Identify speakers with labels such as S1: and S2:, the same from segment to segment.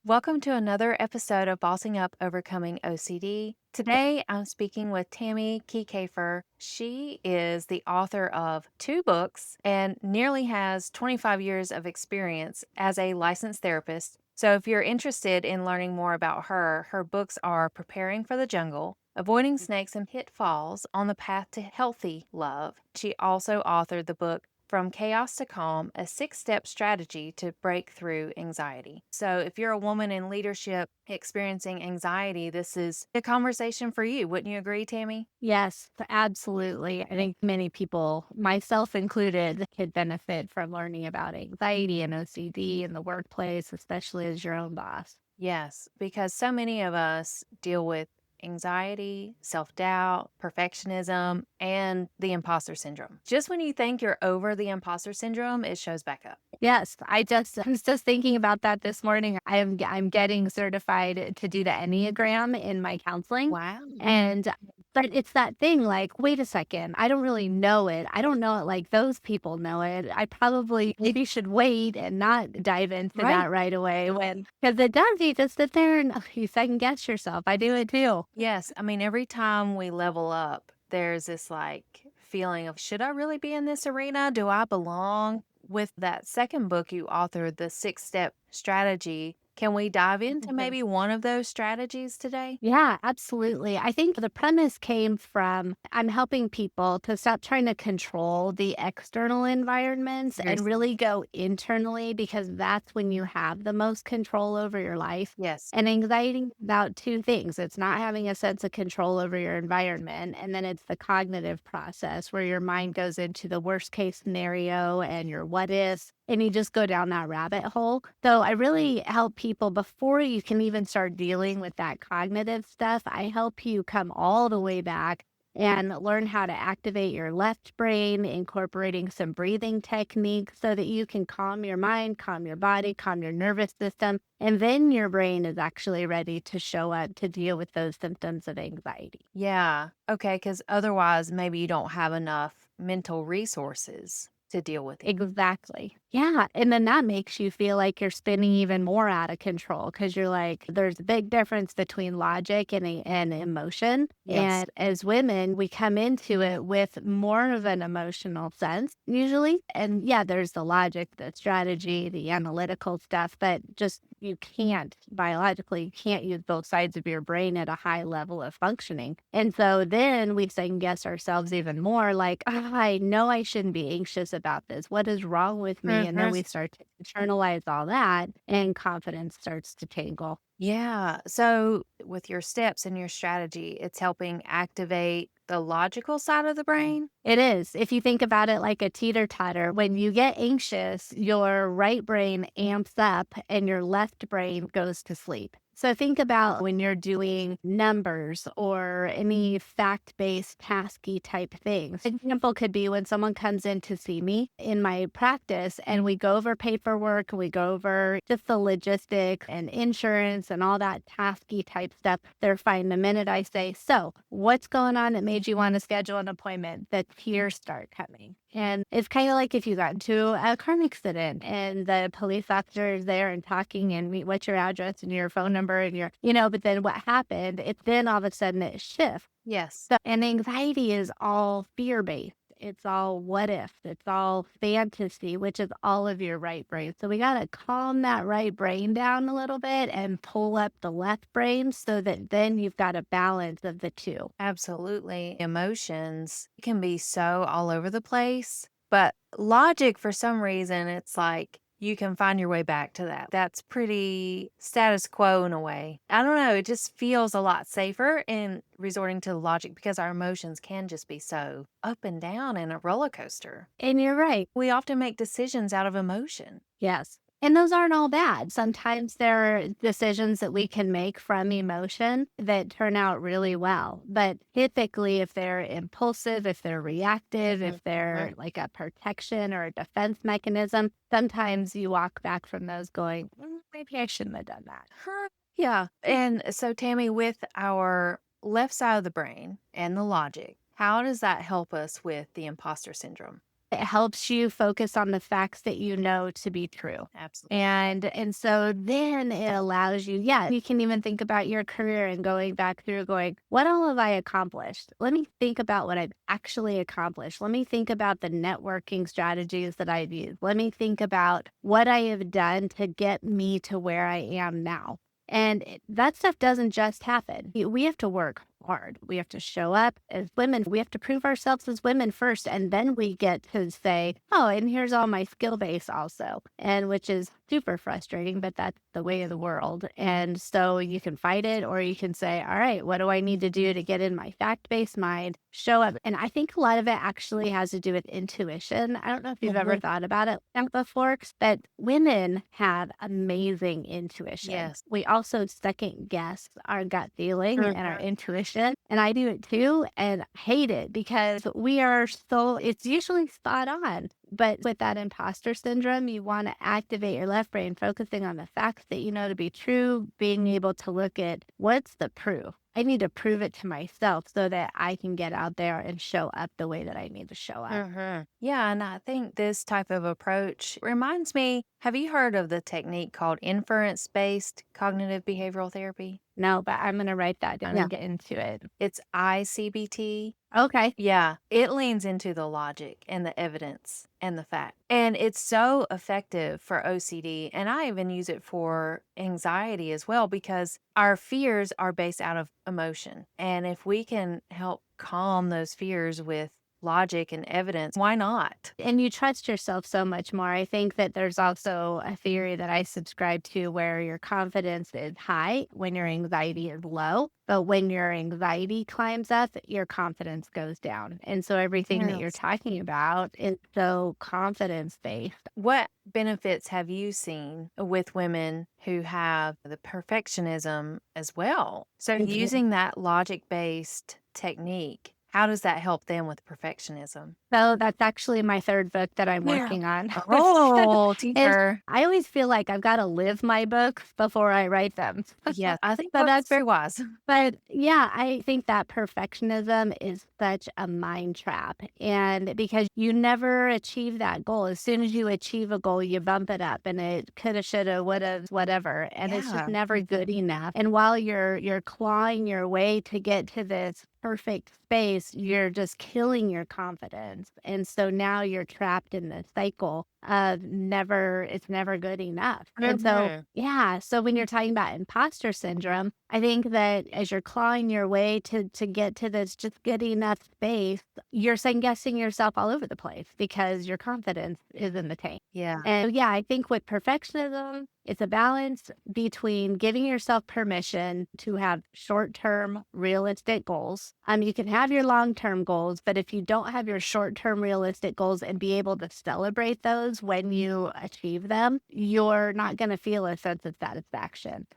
S1: Welcome to another episode of Bossing Up Overcoming OCD. Today, I'm speaking with Tami Kiefer. She is the author of 2 books and nearly has 25 years of experience as a licensed therapist. So, if you're interested in learning more about her, her books are Preparing for the Jungle, Avoiding Snakes and Pitfalls on the Path to Healthy Love. She also authored the book From Chaos to Calm, a 6-step strategy to break through anxiety. So, if you're a woman in leadership experiencing anxiety, this is a conversation for you. Wouldn't you agree, Tammy?
S2: Yes, absolutely. I think many people, myself included, could benefit from learning about anxiety and OCD in the workplace, especially as your own boss.
S1: Yes, because so many of us deal with anxiety, self doubt, perfectionism, and the imposter syndrome. Just when you think you're over the imposter syndrome, it shows back up.
S2: Yes, I was just thinking about that this morning. I'm getting certified to do the Enneagram in my counseling.
S1: Wow.
S2: And but it's that thing like, wait a second, I don't really know it. I don't know it like those people know it. I probably maybe should wait and not dive into
S1: Right.
S2: that right away when because it does, you just sit there and you second guess yourself. I do it too.
S1: Yes. I mean, every time we level up, there's this like feeling of, should I really be in this arena? Do I belong? With that second book you authored, the 6-step strategy, can we dive into maybe one of those strategies today?
S2: Yeah, absolutely. I think the premise came from I'm helping people to stop trying to control the external environments
S1: Very
S2: and really go internally because that's when you have the most control over your life.
S1: Yes.
S2: And anxiety is about two things. It's not having a sense of control over your environment. And then it's the cognitive process where your mind goes into the worst case scenario and your what ifs and you just go down that rabbit hole. So I really help people before you can even start dealing with that cognitive stuff. I help you come all the way back and learn how to activate your left brain, incorporating some breathing techniques so that you can calm your mind, calm your body, calm your nervous system. And then your brain is actually ready to show up to deal with those symptoms of anxiety.
S1: Yeah. Okay. Because otherwise, maybe you don't have enough mental resources to deal with it.
S2: Exactly. Yeah, and then that makes you feel like you're spinning even more out of control because 'cause you're like there's a big difference between logic and emotion,
S1: Yes.
S2: and as women, we come into it with more of an emotional sense usually, and yeah, there's the logic, the strategy, the analytical stuff, but just you can't biologically, you can't use both sides of your brain at a high level of functioning, and so then we second guess ourselves even more like, "Ah, I know I shouldn't be anxious about this. What is wrong with me?" And then
S1: Mhm.
S2: we start to internalize all that and confidence starts to tangle.
S1: Yeah. So, with your steps and your strategy, it's helping activate the logical side of the brain.
S2: It is. If you think about it like a teeter-totter, when you get anxious, your right brain amps up and your left brain goes to sleep. So think about when you're doing numbers or any fact-based tasky type things. Example could be when someone comes in to see me in my practice and we go over paperwork, we go over just the logistics and insurance and all that tasky type stuff. They're fine the minute I say, "So, what's going on that made you want to schedule an appointment?" The tears start coming. And it's kind of like if you got into a car accident and the police officer is there and talking and what's your address and your phone number and but then what happened, it then all of a sudden it shifts.
S1: Yes.
S2: So, and anxiety is all fear based. It's all what if, it's all fantasy, which is all of your right brain. So we got to calm that right brain down a little bit and pull up the left brain so that then you've got a balance of the two.
S1: Absolutely. Emotions can be so all over the place, but logic, for some reason, it's like you can find your way back to that. That's pretty status quo in a way. I don't know. It just feels a lot safer in resorting to logic because our emotions can just be so up and down in a roller coaster.
S2: And you're right.
S1: We often make decisions out of emotion.
S2: Yes. And those aren't all bad. Sometimes there are decisions that we can make from emotion that turn out really well. But typically, if they're impulsive, if they're reactive, if
S1: Mhm.
S2: they're like a protection or a defense mechanism, sometimes you walk back from those going, maybe I shouldn't have done that."
S1: Huh. Yeah. And so, Tammy, with our left side of the brain and the logic, how does that help us with the imposter syndrome?
S2: It helps you focus on the facts that you know to be true.
S1: Absolutely.
S2: And so then it allows you, yeah, you can even think about your career and going back through going, what all have I accomplished? Let me think about what I've actually accomplished. Let me think about the networking strategies that I've used. Let me think about what I have done to get me to where I am now. And that stuff doesn't just happen. We have to work hard. We have to show up as women. We have to prove ourselves as women first. And then we get to say, oh, and here's all my skill base also. And which is super frustrating, but that's the way of the world. And so you can fight it, or you can say, all right, what do I need to do to get in my fact based mind, show up? And I think a lot of it actually has to do with intuition. I don't know if you've ever
S1: Mhm.
S2: thought about it before, but women have amazing intuition.
S1: Yes.
S2: We also second guess our gut feeling and our
S1: Mhm.
S2: intuition. And I do it too. And I hate it because we are so, it's usually spot on. But with that imposter syndrome, you want to activate your left brain, focusing on the facts that you know to be true, being able to look at what's the proof. I need to prove it to myself so that I can get out there and show up the way that I need to show up.
S1: Mhm. Yeah, and I think this type of approach reminds me, have you heard of the technique called inference-based cognitive behavioral therapy?
S2: No, but I'm going to write that down
S1: Yeah.
S2: and get into it.
S1: It's ICBT.
S2: Okay.
S1: Yeah, it leans into the logic and the evidence and the fact. And it's so effective for OCD. And I even use it for anxiety as well because our fears are based out of emotion. And if we can help calm those fears with logic and evidence, why not?
S2: And you trust yourself so much more. I think that there's also a theory that I subscribe to where your confidence is high when your anxiety is low. But when your anxiety climbs up, your confidence goes down. And so everything that you're
S1: Yes.
S2: talking about is so confidence based.
S1: What benefits have you seen with women who have the perfectionism as well? So, using that logic based technique, how does that help them with perfectionism?
S2: So that's actually my third book that I'm
S1: Yeah.
S2: working on.
S1: Oh,
S2: Is
S1: teacher.
S2: I always feel like I've got to live my books before I write them.
S1: Yes, I think
S2: So
S1: that's
S2: that's
S1: very wise.
S2: But yeah, I think that perfectionism is such a mind trap. And because you never achieve that goal. As soon as you achieve a goal, you bump it up and it coulda, shoulda, woulda, whatever. And it's just
S1: Yeah.
S2: never good enough. And while you're clawing your way to get to this perfect space, you're just killing your confidence. And so now you're trapped in this cycle of it's never good enough. And so,
S1: Mhm.
S2: yeah. So when you're talking about imposter syndrome, I think that as you're clawing your way to get to this just good enough space, you're second guessing yourself all over the place because your confidence is in the tank.
S1: Yeah.
S2: And yeah, I think with perfectionism, it's a balance between giving yourself permission to have short-term realistic goals. You can have your long-term goals, but if you don't have your short-term realistic goals and be able to celebrate those when you achieve them, you're not going to feel a sense of satisfaction.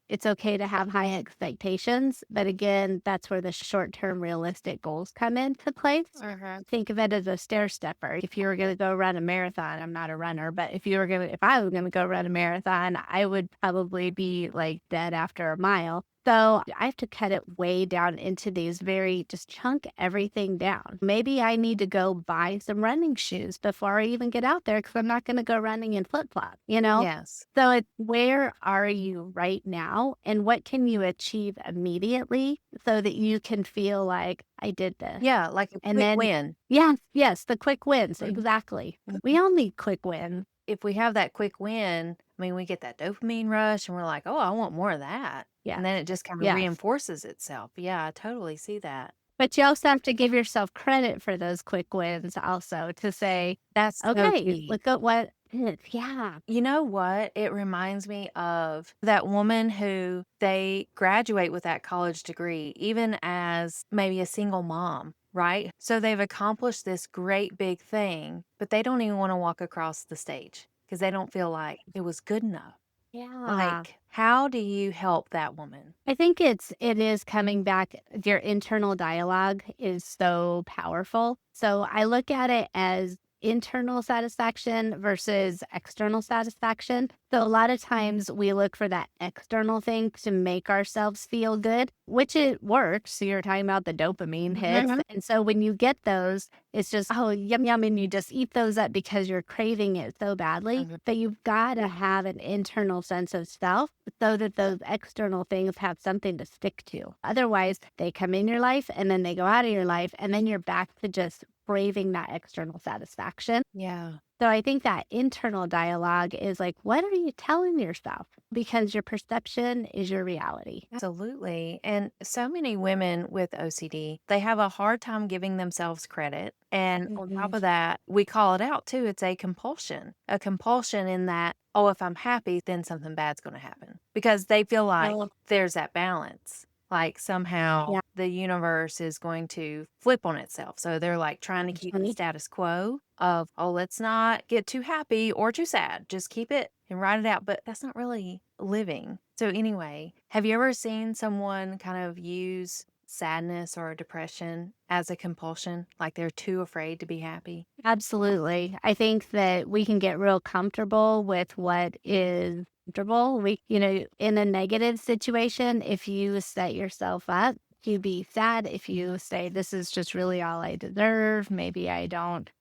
S2: It's okay to have high expectations, but again, that's where the short-term realistic goals come into place.
S1: Mhm.
S2: Think of it as a stair stepper. If you were going to go run a marathon, I'm not a runner, but if I was going to go run a marathon, I would probably be like dead after a mile. So I have to cut it way down into these just chunk everything down. Maybe I need to go buy some running shoes before I even get out there because I'm not going to go running in flip flops, you know?
S1: Yes.
S2: So it's where are you right now and what can you achieve immediately so that you can feel like I did this.
S1: Yeah, like a
S2: And
S1: quick
S2: then
S1: win.
S2: yes, yes, the quick wins,
S1: Mhm.
S2: exactly.
S1: Mhm.
S2: We all need quick wins.
S1: If we have that quick win, I mean, we get that dopamine rush and we're like, "Oh, I want more of that." And
S2: Yes,
S1: then it just kinda
S2: yes.
S1: reinforces itself. Yeah, I totally see that.
S2: But you also have to give yourself credit for those quick wins also to say,
S1: That's so
S2: "Okay,
S1: key.
S2: look at what" yeah.
S1: You know what? It reminds me of that woman who they graduate with that college degree, even as maybe a single mom, right? So they've accomplished this great big thing, but they don't even wanna walk across the stage because they don't feel like it was good enough.
S2: Yeah.
S1: Like, how do you help that woman?
S2: I think it is coming back your internal dialogue is so powerful. So I look at it as internal satisfaction versus external satisfaction. So a lot of times we look for that external thing to make ourselves feel good, which it works. So you're talking about the dopamine hits.
S1: Mhm.
S2: And so when you get those, it's just, oh, yum, yum. And you just eat those up because you're craving it so badly.
S1: Mhm.
S2: But you've got to have an internal sense of self so that those external things have something to stick to. Otherwise, they come in your life and then they go out of your life. And then you're back to just craving that external satisfaction.
S1: Yeah.
S2: So I think that internal dialogue is like, what are you telling yourself? Because your perception is your reality.
S1: Absolutely. And so many women with OCD, they have a hard time giving themselves credit. And on top
S2: Mhm.
S1: of that, we call it out too. It's a compulsion in that, oh, if I'm happy, then something bad's going to happen because they feel like
S2: So,
S1: there's that balance. Like somehow
S2: yeah,
S1: the universe is going to flip on itself. So they're like trying to keep the
S2: honey.
S1: status quo of, oh, let's not get too happy or too sad. Just keep it and write it out. But that's not really living. So, anyway, have you ever seen someone kind of use sadness or depression as a compulsion? Like they're too afraid to be happy?
S2: Absolutely. I think that we can get real comfortable with what is comfortable. In a negative situation, if you set yourself up to be sad, if you say, this is just really all I deserve, maybe I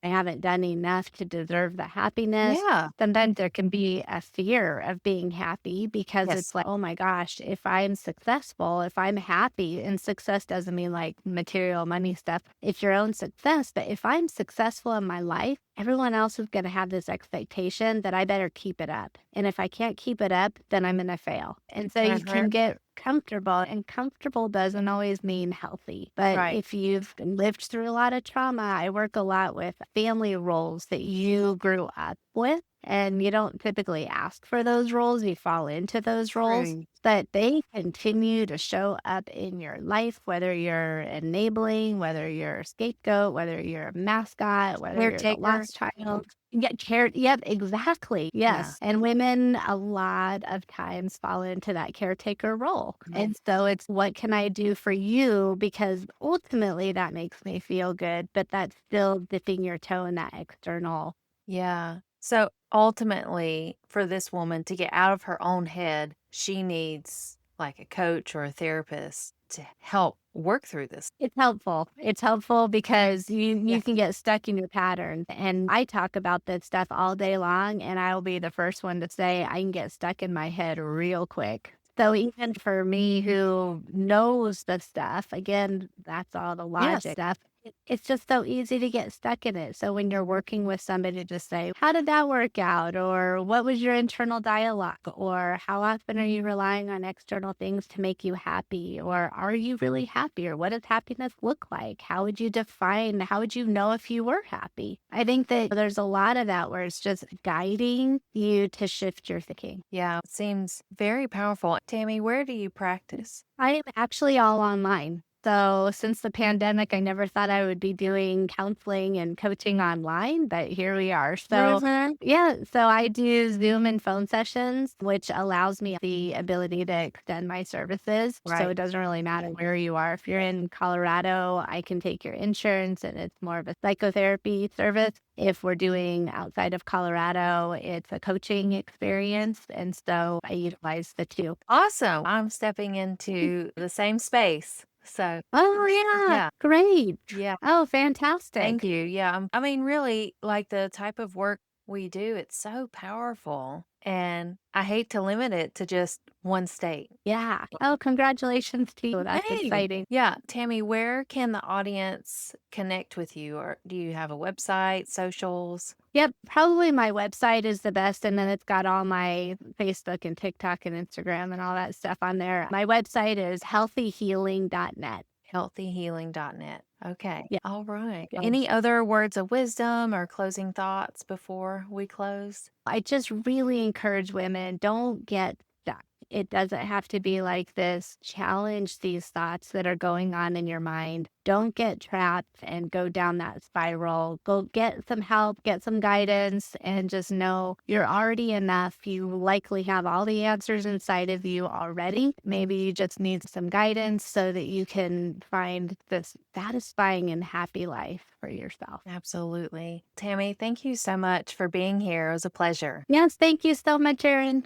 S2: haven't done enough to deserve the happiness.
S1: Yeah.
S2: Sometimes there can be a fear of being happy because
S1: Yes.
S2: it's like, oh my gosh, if I'm successful, if I'm happy, and success doesn't mean like material money stuff, it's your own success. But if I'm successful in my life, everyone else is going to have this expectation that I better keep it up. And if I can't keep it up, then I'm going to fail. And so you can
S1: Mhm.
S2: get comfortable, and comfortable doesn't always mean healthy. But
S1: Right.
S2: if you've lived through a lot of trauma, I work a lot with family roles that you grew up with. And you don't typically ask for those roles, you fall into those roles,
S1: True.
S2: but they continue to show up in your life, whether you're enabling, whether you're a scapegoat, whether you're a mascot, whether you're the
S1: Caretaker.
S2: lost child. Get cared. Yep, exactly.
S1: Yeah.
S2: Yes. And women a lot of times fall into that caretaker role.
S1: Mhm.
S2: And so it's what can I do for you? Because ultimately that makes me feel good, but that's still dipping your toe in that external.
S1: Yeah. So ultimately, for this woman to get out of her own head, she needs like a coach or a therapist to help work through this.
S2: It's helpful. It's helpful because you
S1: Yeah.
S2: you can get stuck in your patterns, and I talk about this stuff all day long, and I will be the first one to say I can get stuck in my head real quick. So even for me who knows the stuff, again, that's all the logic
S1: Yes.
S2: stuff. It's just so easy to get stuck in it. So when you're working with somebody to say, how did that work out? Or what was your internal dialogue? Or how often are you relying on external things to make you happy? Or are you really happy? Or what does happiness look like? How would you know if you were happy? I think that there's a lot of that where it's just guiding you to shift your thinking.
S1: Yeah. It seems very powerful. Tammy, where do you practice?
S2: I am actually all online. So since the pandemic, I never thought I would be doing counseling and coaching online, but here we are. So
S1: Mhm.
S2: yeah, so I do Zoom and phone sessions, which allows me the ability to extend my services. So
S1: Right.
S2: it doesn't really matter where you are. If you're in Colorado, I can take your insurance and it's more of a psychotherapy service. If we're doing outside of Colorado, it's a coaching experience. And so I utilize the two.
S1: Awesome. I'm stepping into the same space. So,
S2: Oh, yeah.
S1: yeah.
S2: Great.
S1: Yeah.
S2: Oh, fantastic.
S1: Thank you. Yeah. I mean, really, like the type of work we do, it's so powerful. And I hate to limit it to just one state.
S2: Yeah. Oh, congratulations to you. That's
S1: Hey.
S2: exciting.
S1: Yeah. Tammy, where can the audience connect with you? Or do you have a website, socials?
S2: Yep. Probably my website is the best. And then it's got all my Facebook and TikTok and Instagram and all that stuff on there. My website is healthyhealing.net.
S1: Healthyhealing.net. Okay.
S2: Yeah.
S1: All right.
S2: Yeah.
S1: Any other words of wisdom or closing thoughts before we close?
S2: I just really encourage women, don't get stuck. It doesn't have to be like this. Challenge these thoughts that are going on in your mind. Don't get trapped and go down that spiral. Go get some help, get some guidance, and just know you're already enough. You likely have all the answers inside of you already. Maybe you just need some guidance so that you can find this satisfying and happy life for yourself.
S1: Absolutely. Tammy, thank you so much for being here. It was a pleasure.
S2: Yes, thank you so much, Erin.